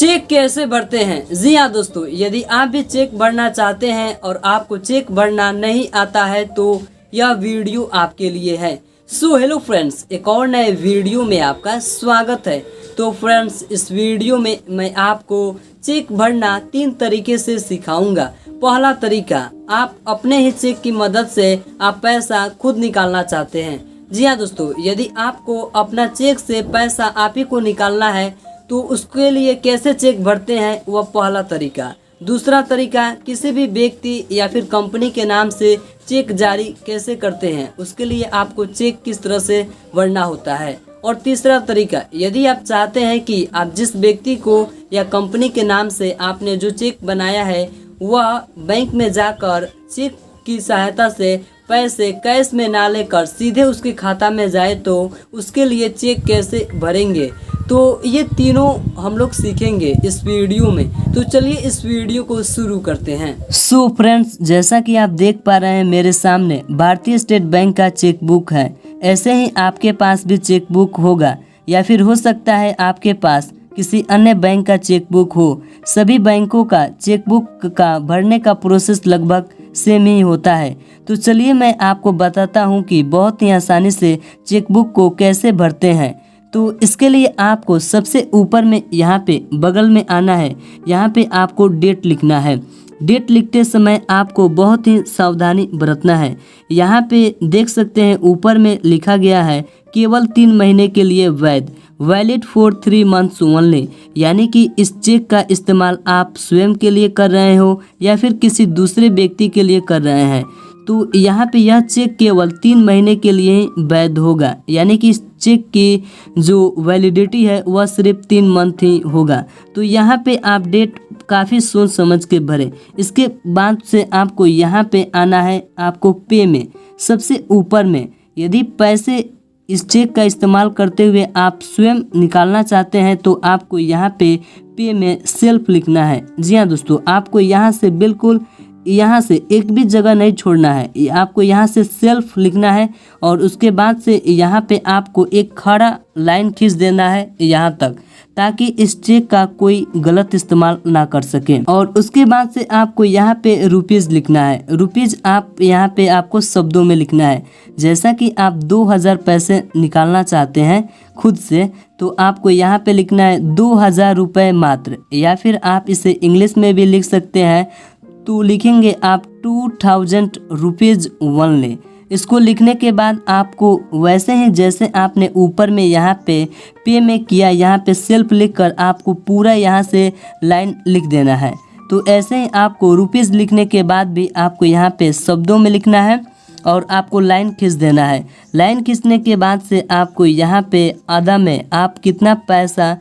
Check कैसे भरते हैं। जी हाँ दोस्तों, यदि आप भी चेक भरना चाहते हैं और आपको चेक भरना नहीं आता है तो यह वीडियो आपके लिए है। सो हेलो फ्रेंड्स, एक और नए वीडियो में आपका स्वागत है। तो फ्रेंड्स, इस वीडियो में मैं आपको चेक भरना 3 तरीके से सिखाऊंगा। पहला तरीका, आप अपने ही चेक की मदद से आप पैसा खुद निकालना चाहते हैं। जी हाँ दोस्तों, यदि आपको अपना चेक से पैसा आप ही को निकालना है तो उसके लिए कैसे चेक भरते हैं वह पहला तरीका। दूसरा तरीका, किसी भी व्यक्ति या फिर कंपनी के नाम से चेक जारी कैसे करते हैं, उसके लिए आपको चेक किस तरह से भरना होता है। और तीसरा तरीका, यदि आप चाहते हैं कि आप जिस व्यक्ति को या कंपनी के नाम से आपने जो चेक बनाया है वह बैंक में जाकर चेक की सहायता से पैसे कैश में ना लेकर सीधे उसके खाता में जाए तो उसके लिए चेक कैसे भरेंगे, तो ये तीनों हम लोग सीखेंगे इस वीडियो में। तो चलिए इस वीडियो को शुरू करते हैं। सो फ्रेंड्स, जैसा कि आप देख पा रहे हैं मेरे सामने भारतीय स्टेट बैंक का चेक बुक है। ऐसे ही आपके पास भी चेक बुक होगा या फिर हो सकता है आपके पास किसी अन्य बैंक का चेक बुक हो। सभी बैंकों का चेक बुक का भरने का प्रोसेस लगभग सेम ही होता है। तो चलिए मैं आपको बताता हूँ कि बहुत ही आसानी से चेक बुक को कैसे भरते हैं। तो इसके लिए आपको सबसे ऊपर में यहाँ पे बगल में आना है। यहाँ पे आपको डेट लिखना है। डेट लिखते समय आपको बहुत ही सावधानी बरतना है। यहाँ पे देख सकते हैं ऊपर में लिखा गया है केवल 3 महीने के लिए वैध, वैलिड फॉर 3 मंथ्स ओनली। यानी कि इस चेक का इस्तेमाल आप स्वयं के लिए कर रहे हो या फिर किसी दूसरे व्यक्ति के लिए कर रहे हैं तो यहाँ पे यह चेक केवल 3 महीने के लिए ही वैध होगा। यानी कि इस चेक की जो वैलिडिटी है वह सिर्फ 3 मंथ ही होगा। तो यहाँ पे आप डेट काफ़ी सोच समझ के भरें। इसके बाद से आपको यहाँ पे आना है, आपको पे में सबसे ऊपर में। यदि पैसे इस चेक का इस्तेमाल करते हुए आप स्वयं निकालना चाहते हैं तो आपको यहाँ पे में सेल्फ लिखना है। जी हाँ दोस्तों, आपको यहाँ से बिल्कुल यहाँ से एक भी जगह नहीं छोड़ना है। आपको यहाँ से सेल्फ लिखना है और उसके बाद से यहाँ पे आपको एक खड़ा लाइन खींच देना है यहाँ तक, ताकि इस चेक का कोई गलत इस्तेमाल ना कर सके। और उसके बाद से आपको यहाँ पे रुपीज़ लिखना है। रुपीज़ आप यहाँ पे आपको शब्दों में लिखना है। जैसा कि आप 2000 पैसे निकालना चाहते हैं खुद से तो आपको यहाँ पे लिखना है 2000 रुपये मात्र, या फिर आप इसे इंग्लिश में भी लिख सकते हैं तो लिखेंगे आप 2000 रुपीज़ ओनली। इसको लिखने के बाद आपको वैसे ही जैसे आपने ऊपर में यहाँ पे में किया, यहाँ पे सेल्फ लिखकर आपको पूरा यहाँ से लाइन लिख देना है। तो ऐसे ही आपको रुपीज़ लिखने के बाद भी आपको यहाँ पे शब्दों में लिखना है और आपको लाइन खींच देना है। लाइन खींचने के बाद से आपको यहाँ पे आधा में आप कितना पैसा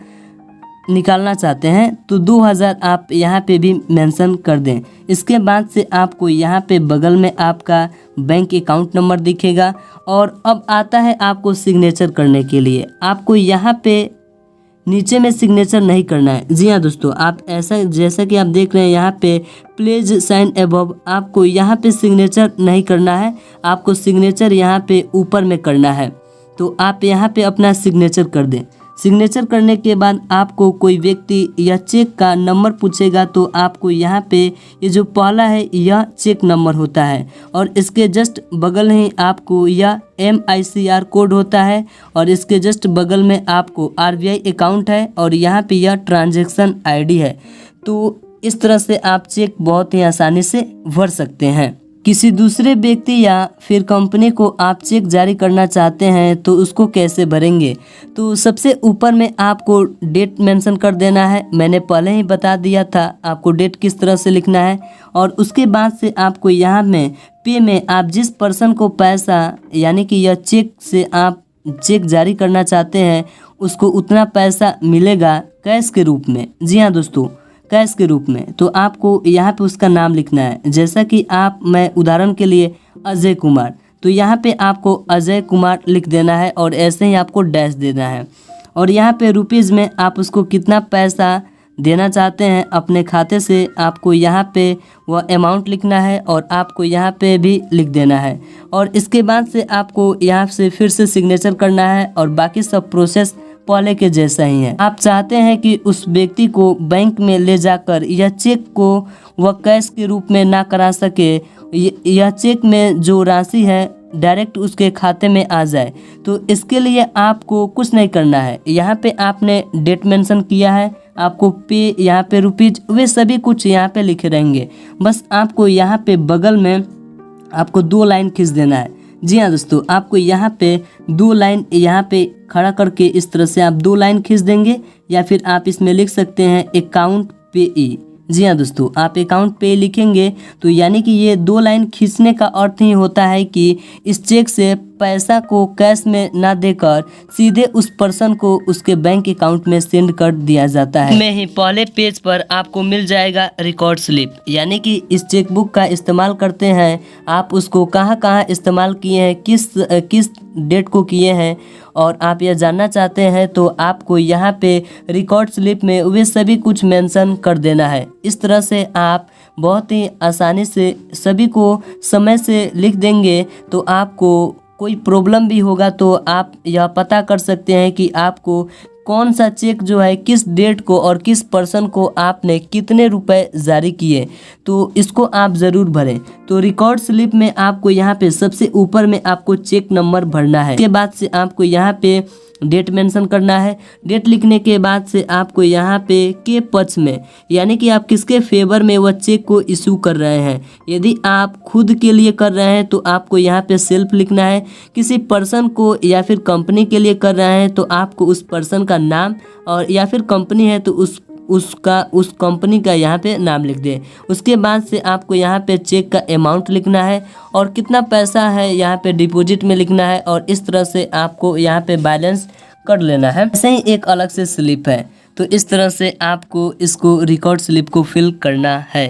निकालना चाहते हैं तो 2000 आप यहाँ पे भी मेंशन कर दें। इसके बाद से आपको यहाँ पे बगल में आपका बैंक अकाउंट नंबर दिखेगा। और अब आता है आपको सिग्नेचर करने के लिए। आपको यहाँ पे नीचे में सिग्नेचर नहीं करना है। जी हाँ दोस्तों, आप ऐसा जैसा कि आप देख रहे हैं यहाँ पे प्लीज साइन अबव, आपको यहाँ पे सिग्नेचर नहीं करना है। आपको सिग्नेचर यहाँ पे ऊपर में करना है। तो आप यहाँ पे अपना सिग्नेचर कर दें। सिग्नेचर करने के बाद आपको कोई व्यक्ति या चेक का नंबर पूछेगा तो आपको यहाँ पे ये जो पहला है यह चेक नंबर होता है और इसके जस्ट बगल ही आपको यह MICR कोड होता है और इसके जस्ट बगल में आपको RBI अकाउंट है और यहाँ पे यह ट्रांजैक्शन ID है। तो इस तरह से आप चेक बहुत ही आसानी से भर सकते हैं। किसी दूसरे व्यक्ति या फिर कंपनी को आप चेक जारी करना चाहते हैं तो उसको कैसे भरेंगे। तो सबसे ऊपर में आपको डेट मेंशन कर देना है। मैंने पहले ही बता दिया था आपको डेट किस तरह से लिखना है। और उसके बाद से आपको यहाँ में पे में आप जिस पर्सन को पैसा यानी कि यह चेक से आप चेक जारी करना चाहते हैं उसको उतना पैसा मिलेगा कैश के रूप में। जी हाँ दोस्तों, कैश के रूप में। तो आपको यहाँ पे उसका नाम लिखना है। जैसा कि मैं उदाहरण के लिए अजय कुमार, तो यहाँ पे आपको अजय कुमार लिख देना है और ऐसे ही आपको डैश देना है। और यहाँ पे रुपीज़ में आप उसको कितना पैसा देना चाहते हैं अपने खाते से आपको यहाँ पे वह अमाउंट लिखना है और आपको यहाँ पे भी लिख देना है। और इसके बाद से आपको यहाँ से फिर से सिग्नेचर करना है और बाकी सब प्रोसेस पहले के जैसा ही है। आप चाहते हैं कि उस व्यक्ति को बैंक में ले जाकर यह चेक को वह कैश के रूप में ना करा सके, यह चेक में जो राशि है डायरेक्ट उसके खाते में आ जाए। तो इसके लिए आपको कुछ नहीं करना है। यहाँ पे आपने डेट मेंशन किया है, आपको पे यहाँ पे रुपीज वे सभी कुछ यहाँ पे लिखे रहेंगे। बस आपको यहाँ पे बगल में आपको 2 लाइन खींच देना है। जी हाँ दोस्तों, आपको यहाँ पे 2 लाइन यहाँ पे खड़ा करके इस तरह से आप 2 लाइन खींच देंगे, या फिर आप इसमें लिख सकते हैं अकाउंट पेई। जी हाँ दोस्तों, आप अकाउंट पे लिखेंगे तो यानी कि ये 2 लाइन खींचने का अर्थ ही होता है कि इस चेक से पैसा को कैश में ना देकर सीधे उस पर्सन को उसके बैंक अकाउंट में सेंड कर दिया जाता है। में ही पहले पेज पर आपको मिल जाएगा रिकॉर्ड स्लिप, यानी कि इस चेकबुक का इस्तेमाल करते हैं आप उसको कहाँ कहाँ इस्तेमाल किए हैं, किस डेट को किए हैं, और आप यह जानना चाहते हैं तो आपको यहाँ पे रिकॉर्ड स्लिप में वे सभी कुछ मेंशन कर देना है। इस तरह से आप बहुत ही आसानी से सभी को समय से लिख देंगे तो आपको कोई प्रॉब्लम भी होगा तो आप यह पता कर सकते हैं कि आपको कौन सा चेक जो है किस डेट को और किस पर्सन को आपने कितने रुपए जारी किए, तो इसको आप ज़रूर भरें। तो रिकॉर्ड स्लिप में आपको यहाँ पे सबसे ऊपर में आपको चेक नंबर भरना है। इसके बाद से आपको यहाँ पे डेट मेंशन करना है। डेट लिखने के बाद से आपको यहाँ पे के पक्ष में, यानी कि आप किसके फेवर में वह चेक को इशू कर रहे हैं। यदि आप खुद के लिए कर रहे हैं तो आपको यहाँ पे सेल्फ लिखना है। किसी पर्सन को या फिर कंपनी के लिए कर रहे हैं तो आपको उस पर्सन का नाम, और या फिर कंपनी है तो उस कंपनी का यहाँ पे नाम लिख दें। उसके बाद से आपको यहाँ पे चेक का अमाउंट लिखना है और कितना पैसा है यहाँ पे डिपॉजिट में लिखना है, और इस तरह से आपको यहाँ पे बैलेंस कर लेना है। ऐसे ही एक अलग से स्लिप है, तो इस तरह से आपको इसको रिकॉर्ड स्लिप को फिल करना है।